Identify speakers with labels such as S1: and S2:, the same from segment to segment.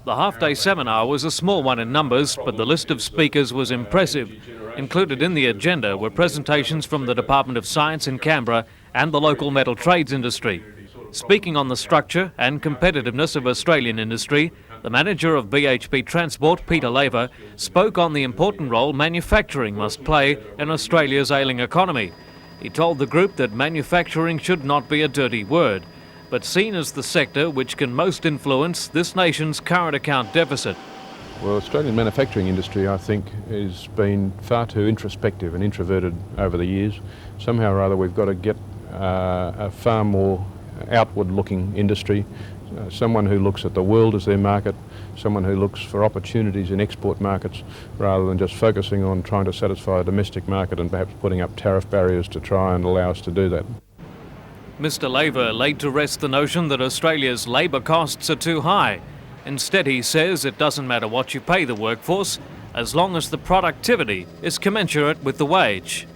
S1: The half-day seminar was a small one in numbers, but the list of speakers was impressive. Included in the agenda were presentations from the Department of Science in Canberra and the local metal trades industry. Speaking on the structure and competitiveness of Australian industry, the manager of BHP Transport, Peter Laver, spoke on the important role manufacturing must play in Australia's ailing economy. He told the group that manufacturing should not be a dirty word, but seen as the sector which can most influence this nation's current account deficit.
S2: Well, Australian manufacturing industry, I think, has been far too introspective and introverted over the years. Somehow or other we've got to get a far more outward-looking industry, someone who looks at the world as their market, someone who looks for opportunities in export markets rather than just focusing on trying to satisfy a domestic market and perhaps putting up tariff barriers to try and allow us to do that.
S1: Mr Laver laid to rest the notion that Australia's labour costs are too high. Instead, he says it doesn't matter what you pay the workforce, as long as the productivity is commensurate with the wage.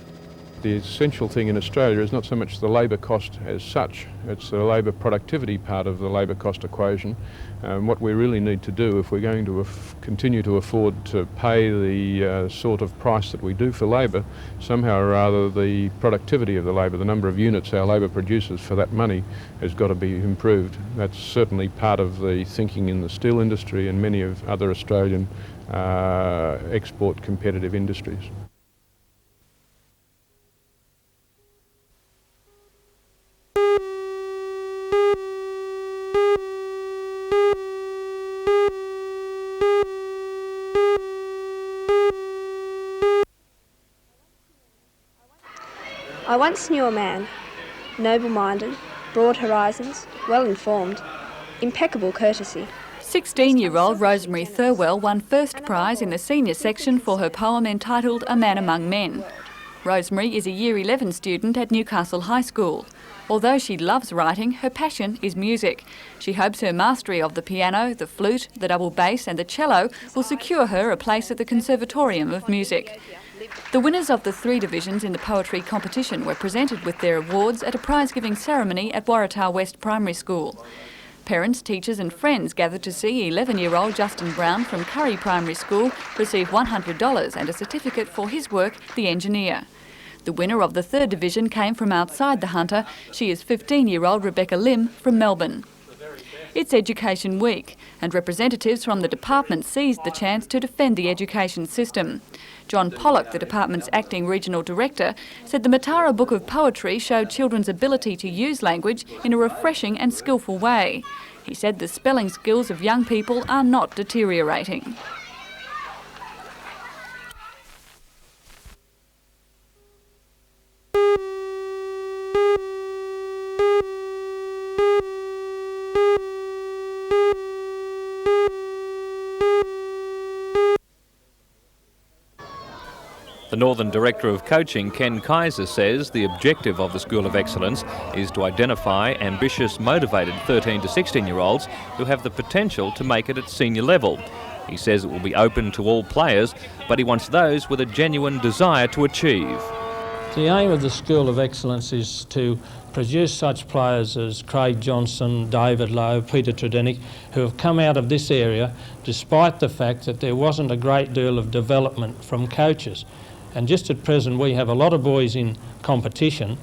S2: The essential thing in Australia is not so much the labour cost as such, it's the labour productivity part of the labour cost equation. What we really need to do if we're going to continue to afford to pay the sort of price that we do for labour, somehow or other the productivity of the labour, the number of units our labour produces for that money has got to be improved. That's certainly part of the thinking in the steel industry and many of other Australian export competitive industries.
S3: I once knew a man, noble-minded, broad horizons, well-informed, impeccable courtesy.
S4: 16-year-old Rosemary Thirlwell won first prize in the senior section for her poem entitled A Man Among Men. Rosemary is a Year 11 student at Newcastle High School. Although she loves writing, her passion is music. She hopes her mastery of the piano, the flute, the double bass and the cello will secure her a place at the Conservatorium of Music. The winners of the 3 divisions in the poetry competition were presented with their awards at a prize-giving ceremony at Waratah West Primary School. Parents, teachers and friends gathered to see 11-year-old Justin Brown from Curry Primary School receive $100 and a certificate for his work, The Engineer. The winner of the 3rd division came from outside the Hunter. She is 15-year-old Rebecca Lim from Melbourne. It's Education Week, and representatives from the department seized the chance to defend the education system. John Pollock, the department's acting regional director, said the Matara Book of Poetry showed children's ability to use language in a refreshing and skillful way. He said the spelling skills of young people are not deteriorating.
S5: The Northern Director of Coaching, Ken Kaiser, says the objective of the School of Excellence is to identify ambitious, motivated 13 to 16-year-olds who have the potential to make it at senior level. He says it will be open to all players, but he wants those with a genuine desire to achieve.
S6: The aim of the School of Excellence is to produce such players as Craig Johnson, David Lowe, Peter Tredenick, who have come out of this area despite the fact that there wasn't a great deal of development from coaches. And just at present we have a lot of boys in competition,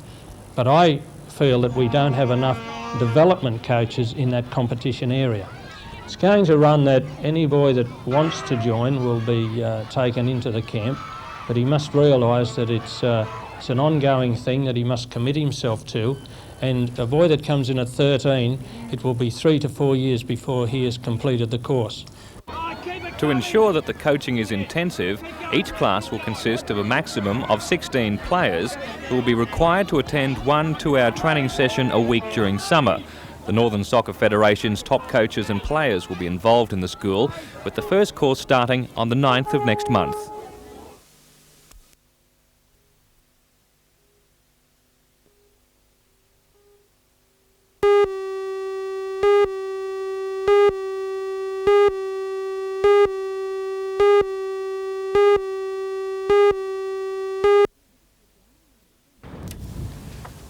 S6: but I feel that we don't have enough development coaches in that competition area. It's going to run that any boy that wants to join will be taken into the camp, but he must realise that it's an ongoing thing that he must commit himself to, and a boy that comes in at 13, it will be 3 to 4 years before he has completed the course.
S5: To ensure that the coaching is intensive, each class will consist of a maximum of 16 players who will be required to attend 1 2-hour training session a week during summer. The Northern Soccer Federation's top coaches and players will be involved in the school, with the first course starting on the 9th of next month.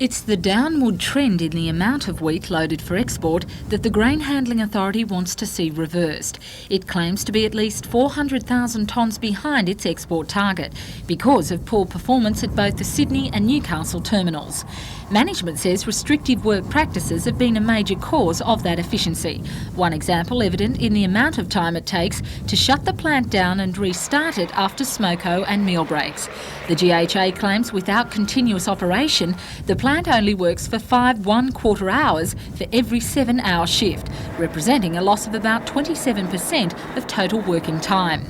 S7: It's the downward trend in the amount of wheat loaded for export that the Grain Handling Authority wants to see reversed. It claims to be at least 400,000 tonnes behind its export target because of poor performance at both the Sydney and Newcastle terminals. Management says restrictive work practices have been a major cause of that efficiency. One example evident in the amount of time it takes to shut the plant down and restart it after smoko and meal breaks. The GHA claims without continuous operation, the plant only works for 5 1/4 hours for every 7-hour shift, representing a loss of about 27% of total working time.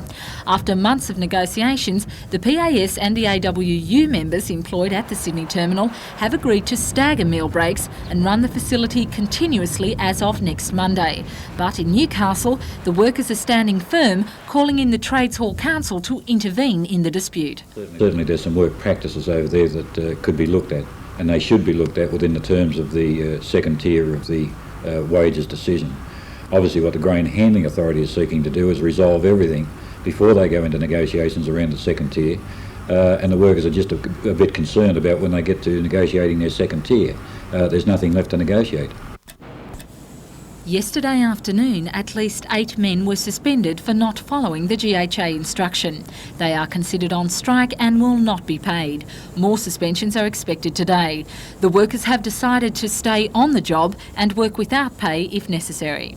S7: After months of negotiations, the PAS and the AWU members employed at the Sydney terminal have agreed to stagger meal breaks and run the facility continuously as of next Monday. But in Newcastle, the workers are standing firm, calling in the Trades Hall Council to intervene in the dispute.
S8: Certainly there's some work practices over there that could be looked at, and they should be looked at within the terms of the second tier of the wages decision. Obviously what the Grain Handling Authority is seeking to do is resolve everything before they go into negotiations around the second tier, and the workers are just a bit concerned about when they get to negotiating their second tier. There's nothing left to negotiate.
S7: Yesterday afternoon, at least 8 men were suspended for not following the GHA instruction. They are considered on strike and will not be paid. More suspensions are expected today. The workers have decided to stay on the job and work without pay if necessary.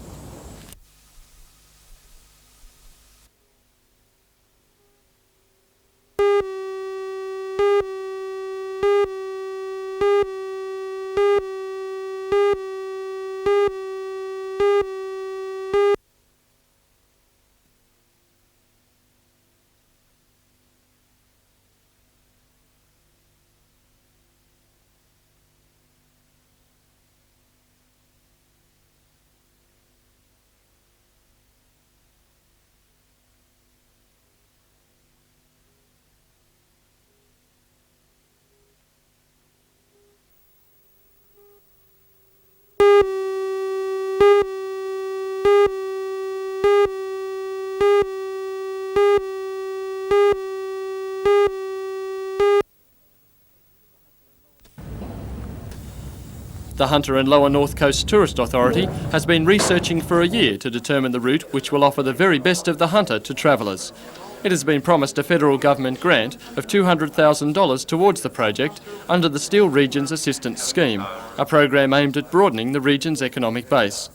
S9: The Hunter and Lower North Coast Tourist Authority has been researching for a year to determine the route which will offer the very best of the Hunter to travellers. It has been promised a federal government grant of $200,000 towards the project under the Steel Regions Assistance Scheme, a program aimed at broadening the region's economic base.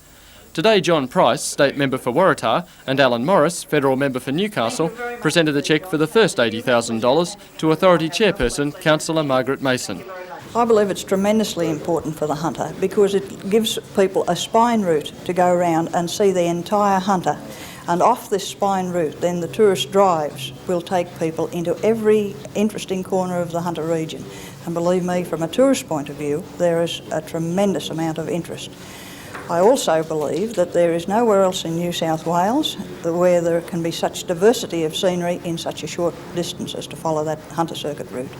S9: Today, John Price, State Member for Waratah, and Alan Morris, Federal Member for Newcastle, presented the cheque for the first $80,000 to Authority Chairperson, Councillor Margaret Mason.
S10: I believe it's tremendously important for the Hunter because it gives people a spine route to go around and see the entire Hunter. And off this spine route, then the tourist drives will take people into every interesting corner of the Hunter region. And believe me, from a tourist point of view, there is a tremendous amount of interest. I also believe that there is nowhere else in New South Wales where there can be such diversity of scenery in such a short distance as to follow that Hunter circuit route.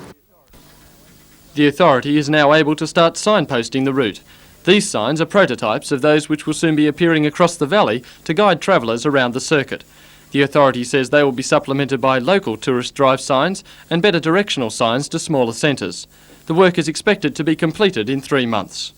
S9: The authority is now able to start signposting the route. These signs are prototypes of those which will soon be appearing across the valley to guide travellers around the circuit. The authority says they will be supplemented by local tourist drive signs and better directional signs to smaller centres. The work is expected to be completed in 3 months.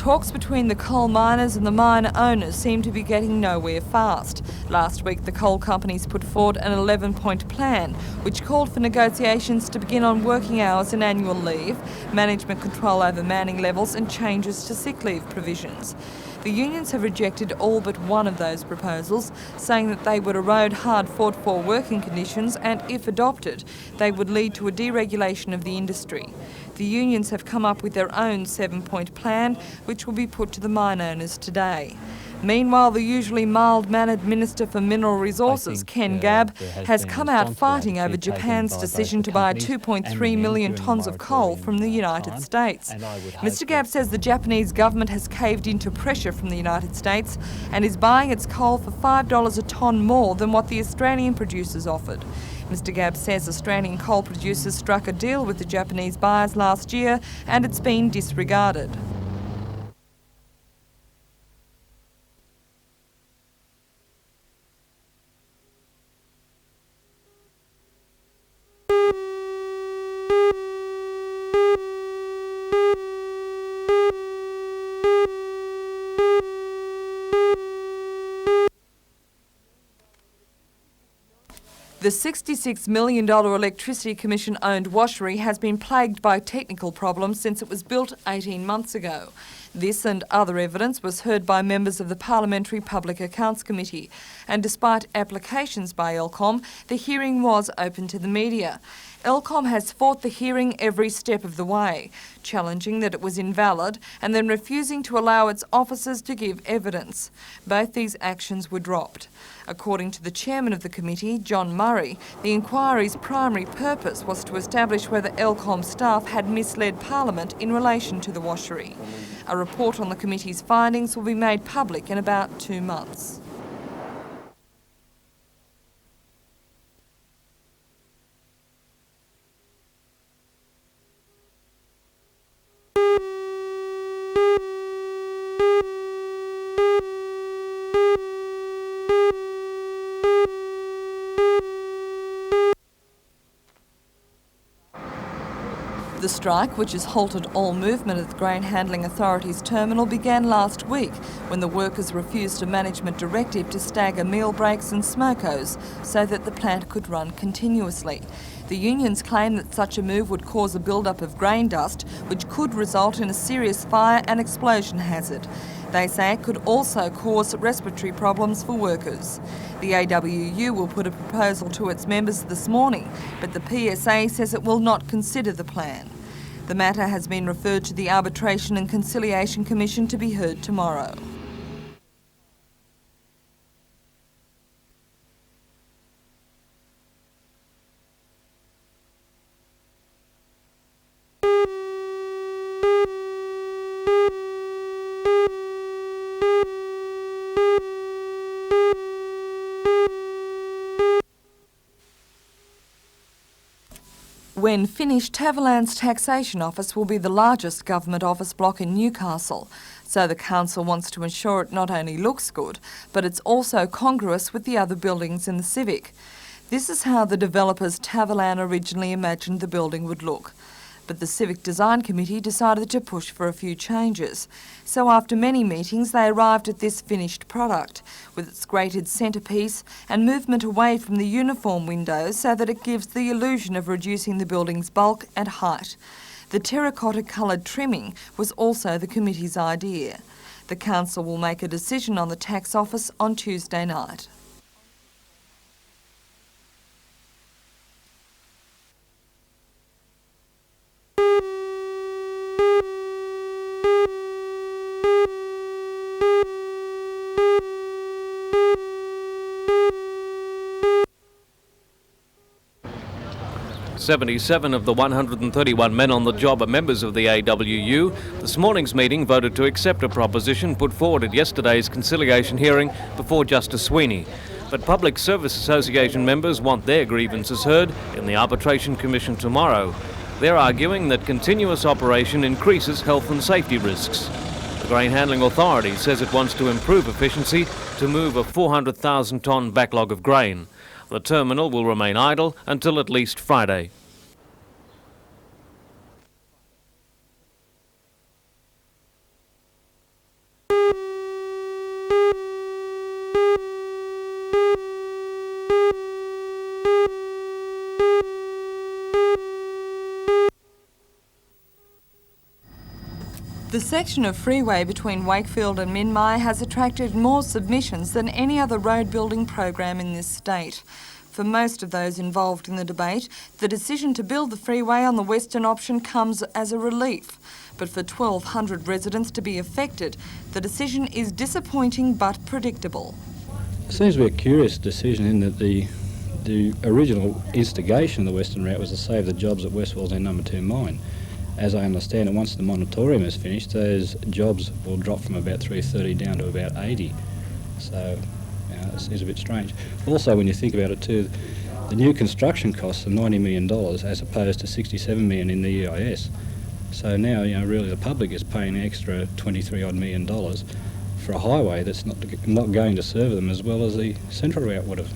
S11: Talks between the coal miners and the mine owners seem to be getting nowhere fast. Last week, the coal companies put forward an 11-point plan, which called for negotiations to begin on working hours and annual leave, management control over manning levels and changes to sick leave provisions. The unions have rejected all but one of those proposals, saying that they would erode hard fought-for working conditions and, if adopted, they would lead to a deregulation of the industry. The unions have come up with their own 7-point plan, which will be put to the mine owners today. Meanwhile, the usually mild-mannered Minister for Mineral Resources, Ken Gabb, has come out fighting over Japan's decision to buy 2.3 million tonnes of coal from the United States. Mr Gabb says the Japanese government has caved into pressure from the United States and is buying its coal for $5 a tonne more than what the Australian producers offered. Mr Gabb says Australian coal producers struck a deal with the Japanese buyers last year and it's been disregarded. The $66 million Electricity Commission-owned Washery has been plagued by technical problems since it was built 18 months ago. This and other evidence was heard by members of the Parliamentary Public Accounts Committee, and despite applications by ELCOM, the hearing was open to the media. ELCOM has fought the hearing every step of the way, challenging that it was invalid and then refusing to allow its officers to give evidence. Both these actions were dropped. According to the chairman of the committee, John Murray, the inquiry's primary purpose was to establish whether ELCOM staff had misled Parliament in relation to the washery. A report on the committee's findings will be made public in about 2 months. The strike, which has halted all movement at the Grain Handling Authority's terminal, began last week when the workers refused a management directive to stagger meal breaks and smokos so that the plant could run continuously. The unions claim that such a move would cause a build-up of grain dust, which could result in a serious fire and explosion hazard. They say it could also cause respiratory problems for workers. The AWU will put a proposal to its members this morning, but the PSA says it will not consider the plan. The matter has been referred to the Arbitration and Conciliation Commission to be heard tomorrow. When finished, Tavaland's taxation office will be the largest government office block in Newcastle, so the council wants to ensure it not only looks good, but it's also congruous with the other buildings in the Civic. This is how the developers Tavaland originally imagined the building would look. But the Civic Design Committee decided to push for a few changes. So after many meetings, they arrived at this finished product, with its grated centrepiece and movement away from the uniform windows so that it gives the illusion of reducing the building's bulk and height. The terracotta-coloured trimming was also the committee's idea. The council will make a decision on the tax office on Tuesday night.
S1: "77 of the 131 men on the job are members of the AWU. This morning's meeting voted to accept a proposition put forward at yesterday's conciliation hearing before Justice Sweeney. But Public Service Association members want their grievances heard in the Arbitration Commission tomorrow. They're arguing that continuous operation increases health and safety risks. The Grain Handling Authority says it wants to improve efficiency to move a 400,000 tonne backlog of grain. The terminal will remain idle until at least Friday.
S11: The section of Freeway between Wakefield and Minmi has attracted more submissions than any other road building program in this state. For most of those involved in the debate, the decision to build the freeway on the western option comes as a relief. But for 1,200 residents to be affected, the decision is disappointing but predictable.
S12: It seems to be a curious decision in that the original instigation of the western route was to save the jobs at Westwell's and number 2 mine. As I understand it, once the moratorium is finished, those jobs will drop from about 330 down to about 80. So it seems a bit strange. Also, when you think about it too, the new construction costs are $90 million as opposed to $67 million in the EIS. So now, really the public is paying an extra $23 odd million for a highway that's not going to serve them as well as the central route would have.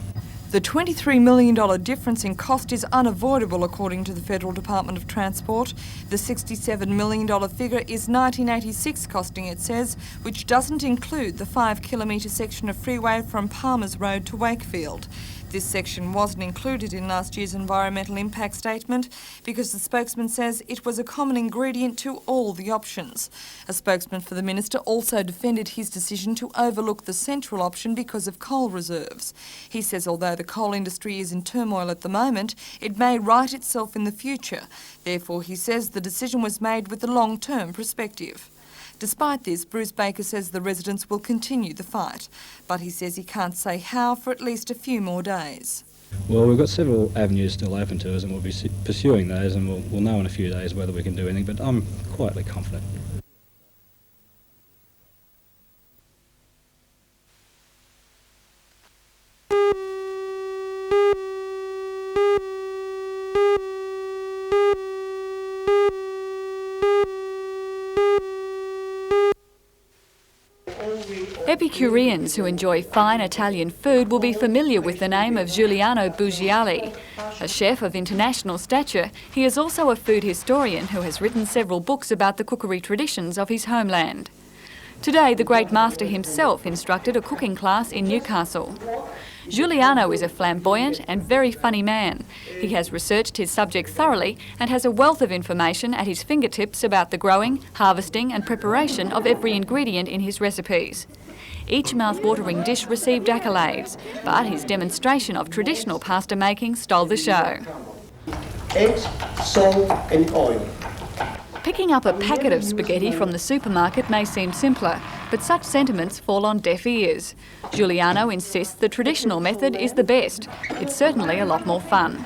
S11: The $23 million difference in cost is unavoidable, according to the Federal Department of Transport. The $67 million figure is 1986 costing, it says, which doesn't include the 5-kilometre section of freeway from Palmer's Road to Wakefield. This section wasn't included in last year's environmental impact statement because the spokesman says it was a common ingredient to all the options. A spokesman for the minister also defended his decision to overlook the central option because of coal reserves. He says although the coal industry is in turmoil at the moment, it may right itself in the future. Therefore, he says the decision was made with a long-term perspective. Despite this, Bruce Baker says the residents will continue the fight, but he says he can't say how for at least a few more days.
S12: Well, we've got several avenues still open to us and we'll be pursuing those, and we'll know in a few days whether we can do anything, but I'm quietly confident.
S4: Epicureans who enjoy fine Italian food will be familiar with the name of Giuliano Buziali. A chef of international stature, he is also a food historian who has written several books about the cookery traditions of his homeland. Today, the great master himself instructed a cooking class in Newcastle. Giuliano is a flamboyant and very funny man. He has researched his subject thoroughly and has a wealth of information at his fingertips about the growing, harvesting and preparation of every ingredient in his recipes. Each mouth-watering dish received accolades, but his demonstration of traditional pasta making stole the show.
S13: Eggs, salt and oil.
S4: Picking up a packet of spaghetti from the supermarket may seem simpler, but such sentiments fall on deaf ears. Giuliano insists the traditional method is the best. It's certainly a lot more fun.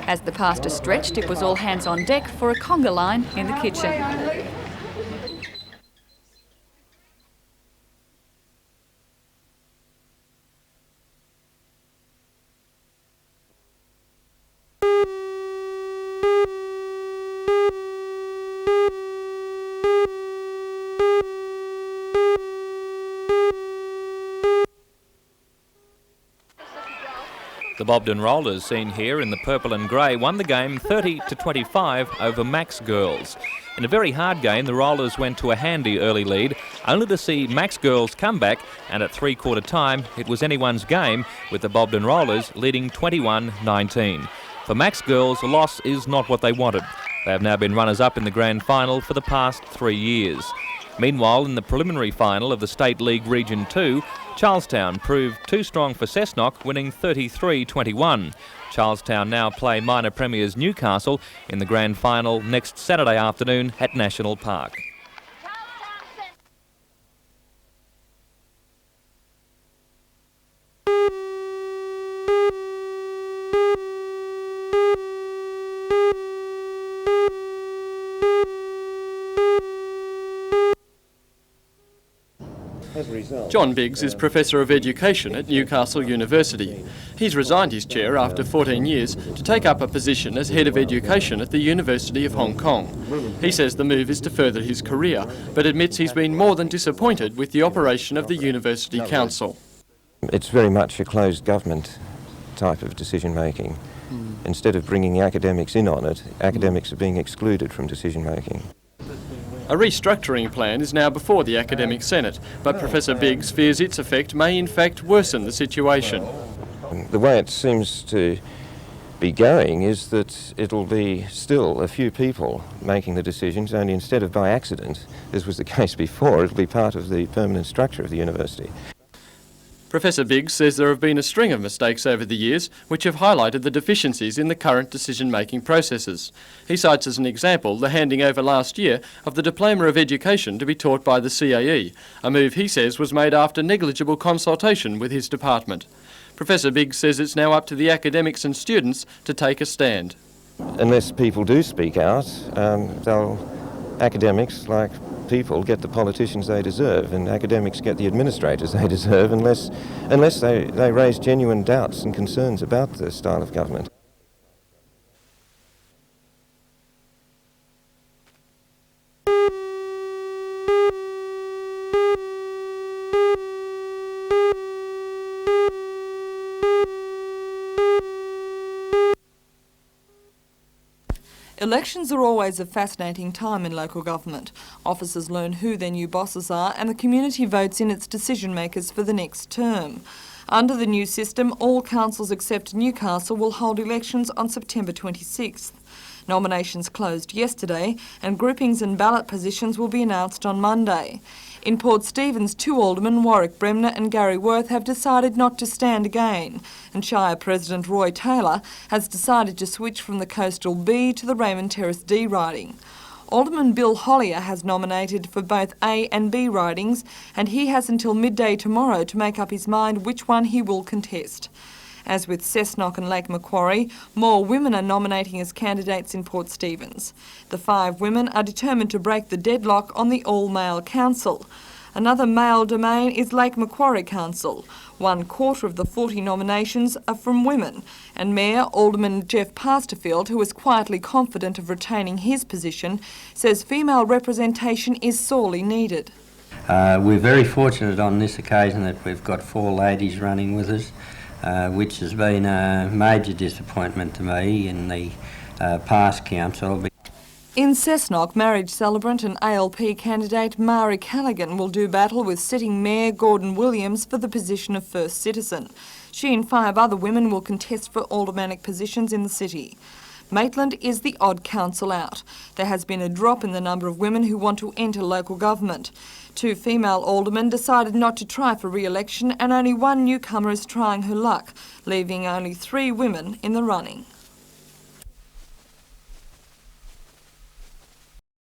S4: As the pasta stretched, it was all hands on deck for a conga line in the kitchen.
S5: The Bobbin Rollers, seen here in the purple and grey, won the game 30-25 over Max Girls. In a very hard game, the Rollers went to a handy early lead, only to see Max Girls come back, and at three-quarter time, it was anyone's game, with the Bobbin Rollers leading 21-19. For Max Girls, a loss is not what they wanted. They have now been runners-up in the grand final for the past 3 years. Meanwhile, in the preliminary final of the State League Region 2, Charlestown proved too strong for Cessnock, winning 33-21. Charlestown now play minor premiers Newcastle in the grand final next Saturday afternoon at National Park.
S9: John Biggs is Professor of Education at Newcastle University. He's resigned his chair after 14 years to take up a position as Head of Education at the University of Hong Kong. He says the move is to further his career, but admits he's been more than disappointed with the operation of the University Council.
S14: It's very much a closed government type of decision making. Instead of bringing the academics in on it, academics are being excluded from decision making.
S9: A restructuring plan is now before the Academic Senate, but Professor Biggs fears its effect may in fact worsen the situation.
S14: The way it seems to be going is that it'll be still a few people making the decisions, only instead of by accident, as was the case before, it'll be part of the permanent structure of the university.
S9: Professor Biggs says there have been a string of mistakes over the years which have highlighted the deficiencies in the current decision-making processes. He cites as an example the handing over last year of the Diploma of Education to be taught by the CAE, a move he says was made after negligible consultation with his department. Professor Biggs says it's now up to the academics and students to take a stand.
S14: Unless people do speak out, academics, like people, get the politicians they deserve, and academics get the administrators they deserve, unless they raise genuine doubts and concerns about the style of government.
S11: Elections are always a fascinating time in local government. Officers learn who their new bosses are and the community votes in its decision makers for the next term. Under the new system, all councils except Newcastle will hold elections on September 26th. Nominations closed yesterday and groupings and ballot positions will be announced on Monday. In Port Stephens, 2 aldermen, Warwick Bremner and Gary Worth, have decided not to stand again, and Shire President Roy Taylor has decided to switch from the Coastal B to the Raymond Terrace D riding. Alderman Bill Hollier has nominated for both A and B ridings, and he has until midday tomorrow to make up his mind which one he will contest. As with Cessnock and Lake Macquarie, more women are nominating as candidates in Port Stephens. The 5 women are determined to break the deadlock on the all-male council. Another male domain is Lake Macquarie Council. 1/4 of the 40 nominations are from women, and Mayor Alderman Jeff Pasterfield, who is quietly confident of retaining his position, says female representation is sorely needed.
S15: We're very fortunate on this occasion that we've got 4 ladies running with us, which has been a major disappointment to me in the past council.
S11: In Cessnock, marriage celebrant and ALP candidate Mari Callaghan will do battle with sitting Mayor Gordon Williams for the position of First Citizen. She and 5 other women will contest for aldermanic positions in the city. Maitland is the odd council out. There has been a drop in the number of women who want to enter local government. 2 female aldermen decided not to try for re-election and only 1 newcomer is trying her luck, leaving only 3 women in the running.